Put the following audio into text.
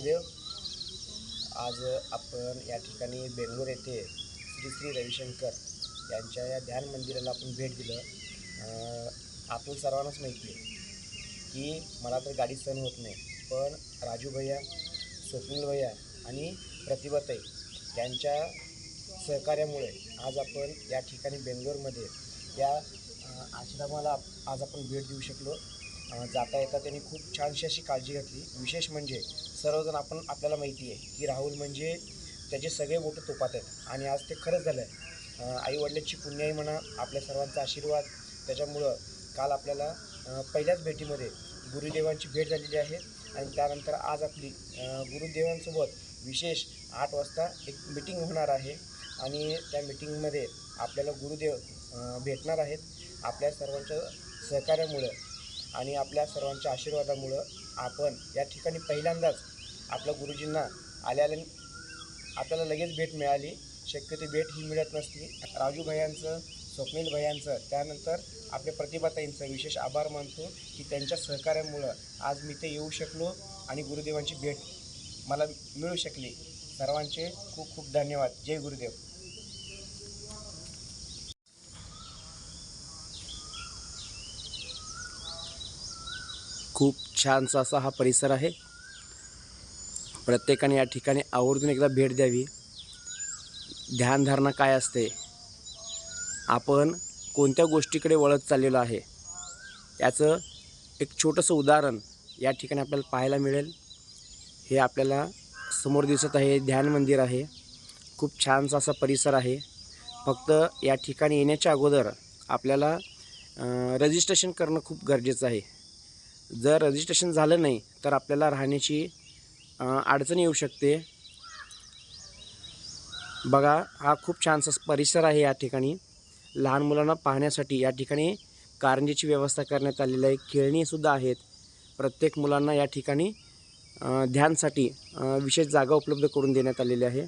गुरुदेव. आज आपण या ठिकाणी बेंगलोर येथे श्री श्री रविशंकर यांच्या या ध्यान मंदिराला आपण भेट दिलं. आपल्याला सर्वांनाच माहिती आहे की मला तर गाडी सहन होत नाही, पण राजू भैया, स्वप्नील भैया आणि प्रतिभाताई यांच्या सहकार्यामुळे आज आपण या ठिकाणी बेंगलोरमध्ये या आश्रमाला आज आपण भेट देऊ शकलो. जाता येता त्यांनी खूप छानशी अशी काळजी घेतली. विशेष म्हणजे सर्वजण आपल्याला माहिती आहे की राहुल म्हणजे त्याचे सगळे बोटं तुपात आहेत आणि आज ते खरंच झालं आहे. आईवडिलांची पुण्याई म्हणा, आपल्या सर्वांचा आशीर्वाद, त्याच्यामुळं काल आपल्याला पहिल्याच भेटीमध्ये गुरुदेवांची भेट झालेली आहे आणि त्यानंतर आज आपली गुरुदेवांसोबत विशेष 8 वाजता एक मीटिंग होणार आहे आणि त्या मीटिंगमध्ये आपल्याला गुरुदेव भेटणार आहेत. आपल्या सर्वांच्या सहकार्यामुळं आणि आपल्या सर्वांच्या आशीर्वादामुळं आपण या ठिकाणी पहिल्यांदाच आपल्या गुरुजींना आल्याला आपल्याला लगेच भेट मिळाली. शक्यतो भेट ही मिळत नसती. राजू भैयांचं, स्वप्नील भैयांचं, त्यानंतर आपल्या प्रतिभाताईंचं विशेष आभार मानतो की त्यांच्या सहकार्यामुळं आज मी ते येऊ शकलो आणि गुरुदेवांची भेट मला मिळू शकली. सर्वांचे खूप खूप धन्यवाद. जय गुरुदेव. खूप छानसा असा हा परिसर आहे. प्रत्येकाने या ठिकाणी आवर्जून एकदा भेट द्यावी. ध्यानधारणा काय असते, आपण कोणत्या गोष्टीकडे वळत चाललेलो आहे, याचं एक छोटंसं उदाहरण या ठिकाणी आपल्याला पाहायला मिळेल. हे आपल्याला समोर दिसत आहे ध्यान मंदिर आहे. खूप छानसा असा परिसर आहे. फक्त या ठिकाणी येण्याच्या अगोदर आपल्याला रजिस्ट्रेशन करणं खूप गरजेचं आहे. जर रजिस्ट्रेशन झालं नाही तर आपल्याला राहण्याची अडचण येऊ शकते. बघा, हा खूप छानसा परिसर आहे. या ठिकाणी लहान मुलांना पाहण्यासाठी या ठिकाणी कारंजीची व्यवस्था करण्यात आलेली आहे. खेळणीसुद्धा आहेत. प्रत्येक मुलांना या ठिकाणी ध्यानसाठी विशेष जागा उपलब्ध करून देण्यात आलेली आहे.